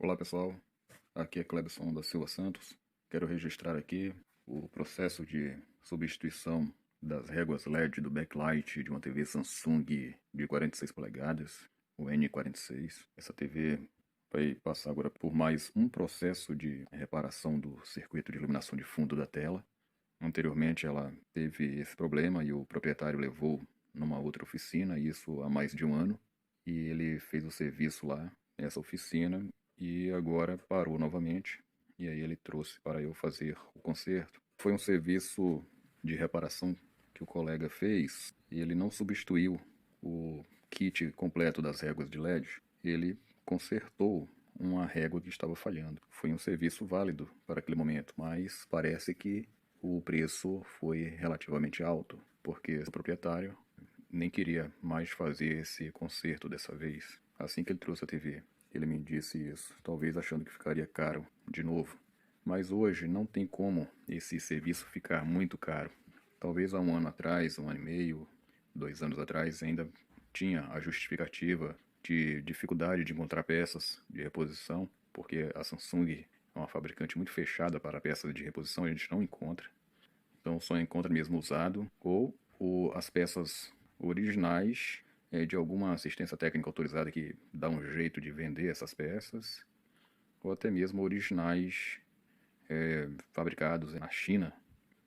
Olá pessoal, aqui é Clebson da Silva Santos. Quero registrar aqui o processo de substituição das réguas LED do backlight de uma TV Samsung de 46 polegadas, o N46. Essa TV vai passar agora por mais um processo de reparação do circuito de iluminação de fundo da tela. Anteriormente ela teve esse problema e o proprietário levou numa outra oficina, isso há mais de um ano, e ele fez o serviço lá nessa oficina e agora parou novamente. E aí ele trouxe para eu fazer o conserto. Foi um serviço de reparação que o colega fez e ele não substituiu o kit completo das réguas de LED. Ele consertou uma régua que estava falhando. Foi um serviço válido para aquele momento, mas parece que o preço foi relativamente alto, porque o proprietário nem queria mais fazer esse conserto dessa vez. Assim que ele trouxe a TV, ele me disse isso, talvez achando que ficaria caro de novo. Mas hoje não tem como esse serviço ficar muito caro. Talvez há um ano atrás, um ano e meio, 2 anos atrás, ainda tinha a justificativa de dificuldade de encontrar peças de reposição, porque a Samsung é uma fabricante muito fechada para peças de reposição, a gente não encontra. Então só encontra mesmo usado ou as peças originais de alguma assistência técnica autorizada que dá um jeito de vender essas peças, ou até mesmo originais fabricados na China,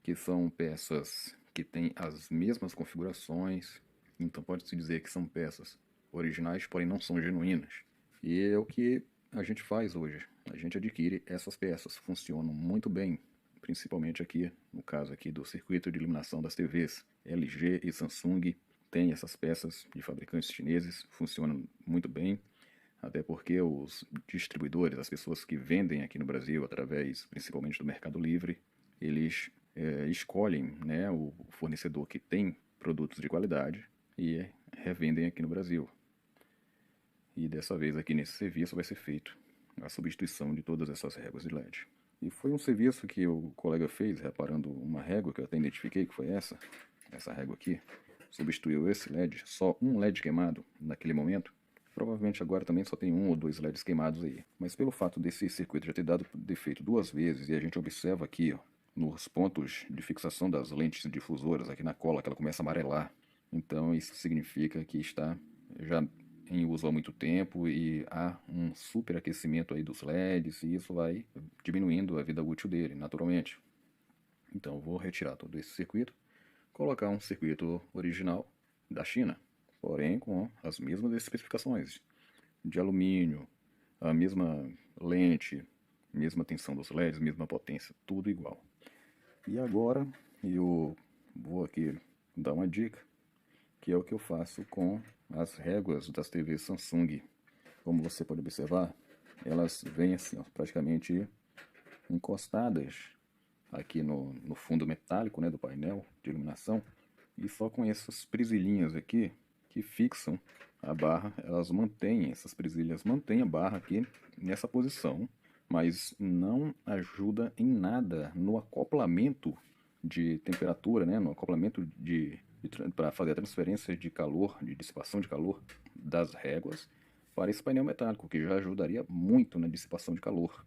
que são peças que têm as mesmas configurações, então pode-se dizer que são peças originais, porém não são genuínas. E é o que a gente faz hoje. A gente adquire essas peças, funcionam muito bem, principalmente aqui, no caso aqui do circuito de iluminação das TVs. LG e Samsung têm essas peças de fabricantes chineses, funcionam muito bem, até porque os distribuidores, as pessoas que vendem aqui no Brasil, através principalmente do Mercado Livre, eles escolhem, né, o fornecedor que tem produtos de qualidade e revendem aqui no Brasil. E dessa vez aqui nesse serviço vai ser feito a substituição de todas essas réguas de LED. E foi um serviço que o colega fez reparando uma régua que eu até identifiquei que foi essa régua aqui. Substituiu esse LED, só um LED queimado naquele momento. Provavelmente agora também só tem um ou dois LEDs queimados aí. Mas pelo fato desse circuito já ter dado defeito duas vezes e a gente observa aqui, ó, nos pontos de fixação das lentes difusoras aqui na cola, que ela começa a amarelar. Então isso significa que está já em uso há muito tempo e há um superaquecimento aí dos LEDs e isso vai diminuindo a vida útil dele, naturalmente. Então eu vou retirar todo esse circuito, colocar um circuito original da China, porém com as mesmas especificações de alumínio, a mesma lente, mesma tensão dos LEDs, mesma potência, tudo igual. E agora eu vou aqui dar uma dica, que é o que eu faço com as réguas das TVs Samsung. Como você pode observar, elas vêm assim, ó, praticamente encostadas aqui no fundo metálico, né, do painel de iluminação, e só com essas presilhinhas aqui que fixam a barra, elas mantêm, essas presilhas mantêm a barra aqui nessa posição, mas não ajuda em nada no acoplamento de temperatura, né, no acoplamento para fazer a transferência de calor, de dissipação de calor das réguas para esse painel metálico, que já ajudaria muito na dissipação de calor.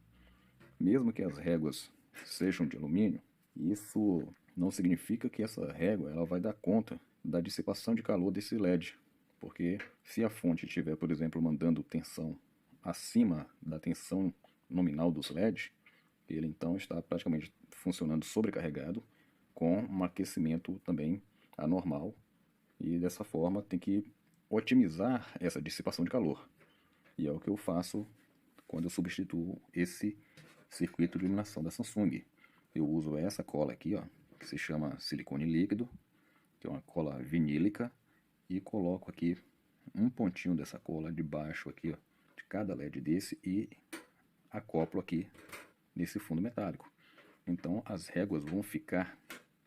Mesmo que as réguas sejam de alumínio, isso não significa que essa régua ela vai dar conta da dissipação de calor desse LED, porque se a fonte estiver, por exemplo, mandando tensão acima da tensão nominal dos LEDs, ele então está praticamente funcionando sobrecarregado com um aquecimento também anormal e dessa forma tem que otimizar essa dissipação de calor. E é o que eu faço quando eu substituo esse circuito de iluminação da Samsung. Eu uso essa cola aqui, ó, que se chama silicone líquido, que é uma cola vinílica, e coloco aqui um pontinho dessa cola debaixo aqui, ó, de cada LED desse e acoplo aqui nesse fundo metálico. Então as réguas vão ficar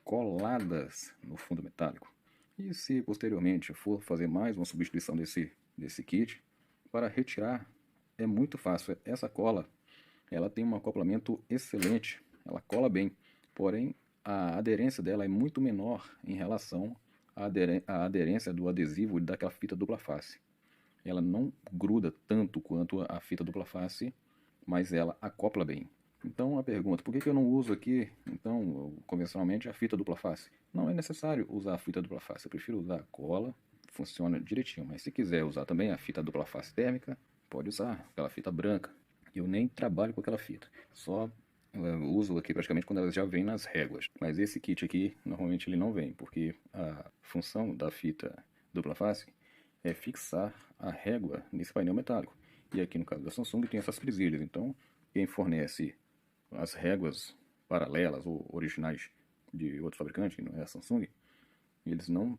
coladas no fundo metálico. E se posteriormente for fazer mais uma substituição desse kit, para retirar é muito fácil. Essa cola ela tem um acoplamento excelente, ela cola bem, porém a aderência dela é muito menor em relação à aderência do adesivo daquela fita dupla face. Ela não gruda tanto quanto a fita dupla face mas ela acopla bem. Então a pergunta, por que eu não uso aqui, então, convencionalmente, a fita dupla face? Não é necessário usar a fita dupla face, eu prefiro usar a cola, funciona direitinho, mas se quiser usar também a fita dupla face térmica, pode usar aquela fita branca. Eu nem trabalho com aquela fita, só uso aqui praticamente quando elas já vêm nas réguas. Mas esse kit aqui, normalmente ele não vem, porque a função da fita dupla face é fixar a régua nesse painel metálico. E aqui no caso da Samsung tem essas presilhas, então quem fornece as réguas paralelas ou originais de outro fabricante, que não é a Samsung, eles não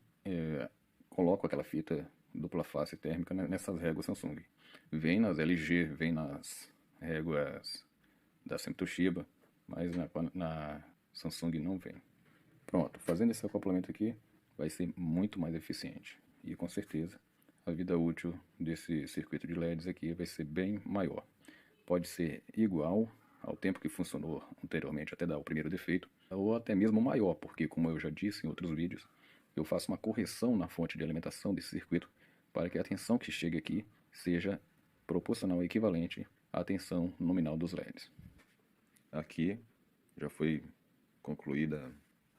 colocam aquela fita dupla face térmica nessas réguas Samsung. Vem nas LG, vem nas réguas da sempre Toshiba, mas na Samsung não vem. Pronto, fazendo esse acoplamento aqui vai ser muito mais eficiente e com certeza a vida útil desse circuito de LEDs aqui vai ser bem maior. Pode ser igual ao tempo que funcionou anteriormente até dar o primeiro defeito, ou até mesmo maior, porque como eu já disse em outros vídeos, eu faço uma correção na fonte de alimentação desse circuito para que a tensão que chegue aqui seja proporcional e equivalente à tensão nominal dos LEDs. Aqui já foi concluída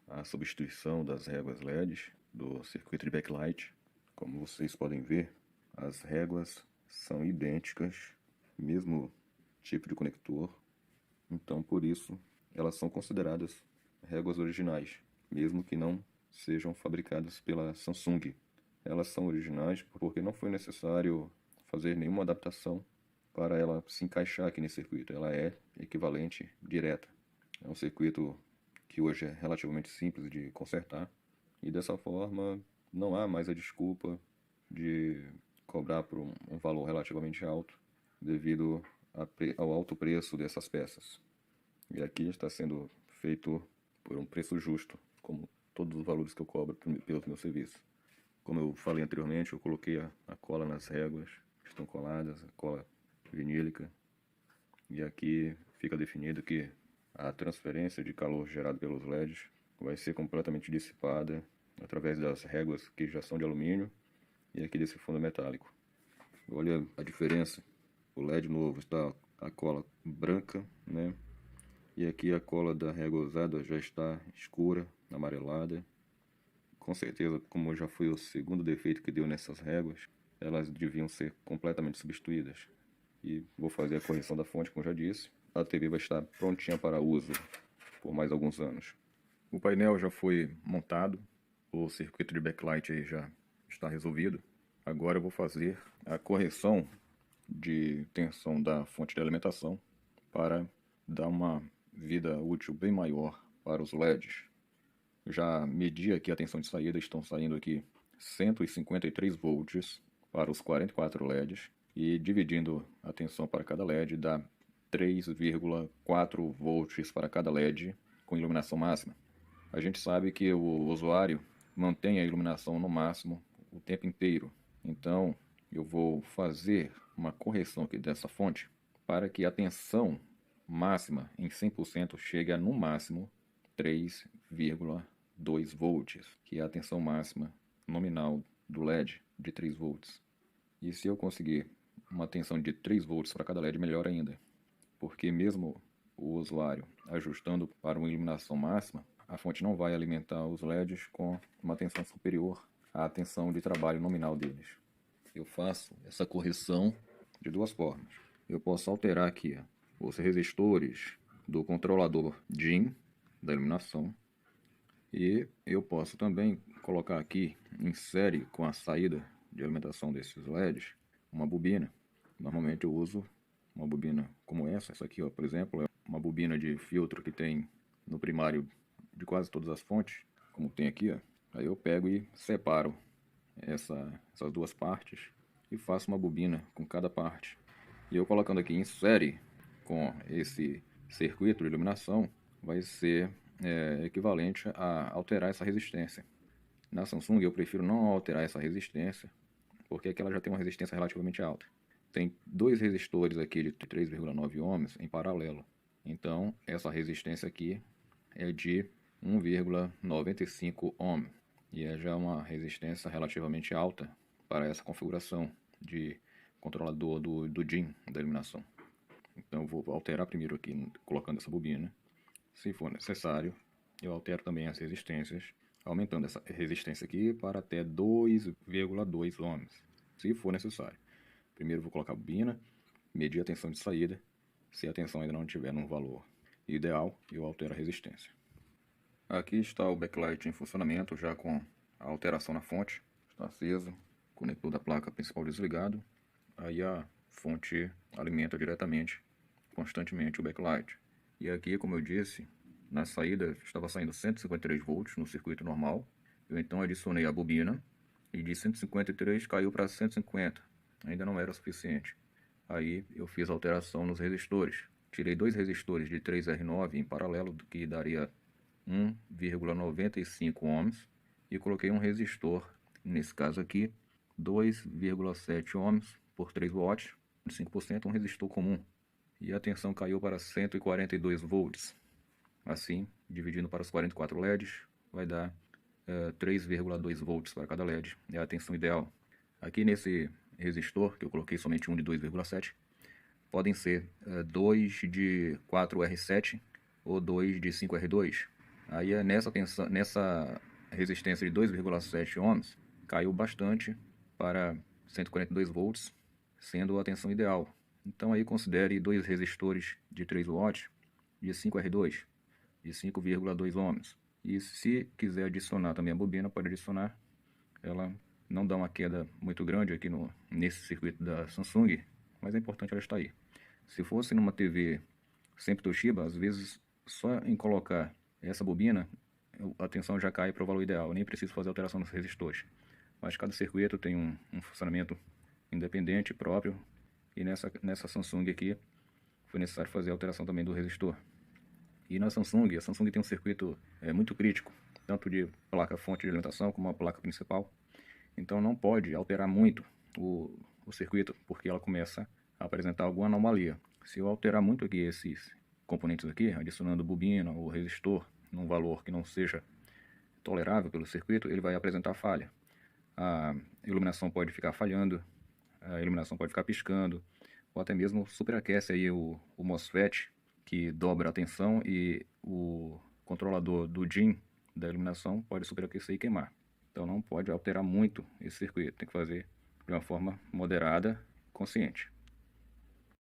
a substituição das réguas LEDs do circuito de backlight. Como vocês podem ver, as réguas são idênticas, mesmo tipo de conector, então por isso elas são consideradas réguas originais, mesmo que não sejam fabricadas pela Samsung. Elas são originais porque não foi necessário fazer nenhuma adaptação para ela se encaixar aqui nesse circuito. Ela é equivalente direta. É um circuito que hoje é relativamente simples de consertar e dessa forma não há mais a desculpa de cobrar por um valor relativamente alto devido ao alto preço dessas peças. E aqui está sendo feito por um preço justo, como todos os valores que eu cobro pelos meus serviços. Como eu falei anteriormente, eu coloquei a cola nas réguas, estão coladas, a cola vinílica, e aqui fica definido que a transferência de calor gerado pelos LEDs vai ser completamente dissipada através das réguas que já são de alumínio e aqui desse fundo metálico. Olha a diferença, o LED novo está a cola branca, né? E aqui a cola da régua usada já está escura, amarelada. Com certeza, como já foi o segundo defeito que deu nessas réguas, elas deviam ser completamente substituídas. E vou fazer a correção da fonte, como já disse. A TV vai estar prontinha para uso por mais alguns anos. O painel já foi montado, o circuito de backlight aí já está resolvido. Agora eu vou fazer a correção de tensão da fonte de alimentação para dar uma vida útil bem maior para os LEDs. Já medi aqui a tensão de saída, estão saindo aqui 153 volts para os 44 LEDs e dividindo a tensão para cada LED dá 3,4 volts para cada LED com iluminação máxima. A gente sabe que o usuário mantém a iluminação no máximo o tempo inteiro, então eu vou fazer uma correção aqui dessa fonte para que a tensão máxima em 100% chegue a no máximo 3,2 volts, que é a tensão máxima nominal do LED de 3 volts. E se eu conseguir uma tensão de 3 volts para cada LED, melhor ainda, porque mesmo o usuário ajustando para uma iluminação máxima, a fonte não vai alimentar os LEDs com uma tensão superior à tensão de trabalho nominal deles. Eu faço essa correção de duas formas. Eu posso alterar aqui os resistores do controlador DIN da iluminação e eu posso também colocar aqui em série com a saída de alimentação desses LEDs uma bobina. Normalmente eu uso uma bobina como essa aqui, ó, por exemplo, é uma bobina de filtro que tem no primário de quase todas as fontes, como tem aqui, ó. Aí eu pego e separo essas duas partes e faço uma bobina com cada parte. E eu colocando aqui em série com esse circuito de iluminação vai ser equivalente a alterar essa resistência. Na Samsung eu prefiro não alterar essa resistência, porque aqui ela já tem uma resistência relativamente alta. Tem dois resistores aqui de 3,9 ohms em paralelo. Então essa resistência aqui é de 1,95 ohm. E é já uma resistência relativamente alta para essa configuração de controlador do DIN da iluminação. Então eu vou alterar primeiro aqui, colocando essa bobina. Se for necessário, eu altero também as resistências, aumentando essa resistência aqui para até 2,2 ohms, se for necessário. Primeiro vou colocar a bobina, medir a tensão de saída. Se a tensão ainda não estiver num valor ideal, eu altero a resistência. Aqui está o backlight em funcionamento, já com a alteração na fonte. Está aceso, conector da placa principal desligado. Aí a fonte alimenta diretamente, constantemente o backlight. E aqui, como eu disse, na saída estava saindo 153 volts no circuito normal. Eu então adicionei a bobina e de 153 caiu para 150. Ainda não era suficiente. Aí eu fiz a alteração nos resistores. Tirei dois resistores de 3R9 em paralelo, que daria 1,95 ohms, e coloquei um resistor, nesse caso aqui, 2,7 ohms por 3 watts, 5%, um resistor comum. E a tensão caiu para 142 volts. Assim, dividindo para os 44 LEDs, vai dar 3,2 volts para cada LED. É a tensão ideal. Aqui nesse resistor, que eu coloquei somente um de 2,7, podem ser 2 de 4R7 ou 2 de 5R2. Aí nessa resistência de 2,7 ohms, caiu bastante para 142 volts, sendo a tensão ideal. Então aí considere dois resistores de 3 watts de 5R2, de 5,2 ohms. E se quiser adicionar também a bobina, pode adicionar. Ela não dá uma queda muito grande aqui nesse circuito da Samsung, mas é importante ela estar aí. Se fosse numa TV sempre Toshiba, às vezes só em colocar essa bobina, a tensão já cai para o valor ideal. Eu nem preciso fazer alteração nos resistores. Mas cada circuito tem um funcionamento independente, próprio. E nessa Samsung aqui, foi necessário fazer a alteração também do resistor. E a Samsung tem um circuito muito crítico, tanto de placa-fonte de alimentação como a placa principal. Então não pode alterar muito o circuito, porque ela começa a apresentar alguma anomalia. Se eu alterar muito aqui esses componentes aqui, adicionando bobina ou resistor num valor que não seja tolerável pelo circuito, ele vai apresentar falha. A iluminação pode ficar falhando, a iluminação pode ficar piscando, ou até mesmo superaquece aí o MOSFET, que dobra a tensão, e o controlador do DIN da iluminação pode superaquecer e queimar. Então não pode alterar muito esse circuito, tem que fazer de uma forma moderada, consciente.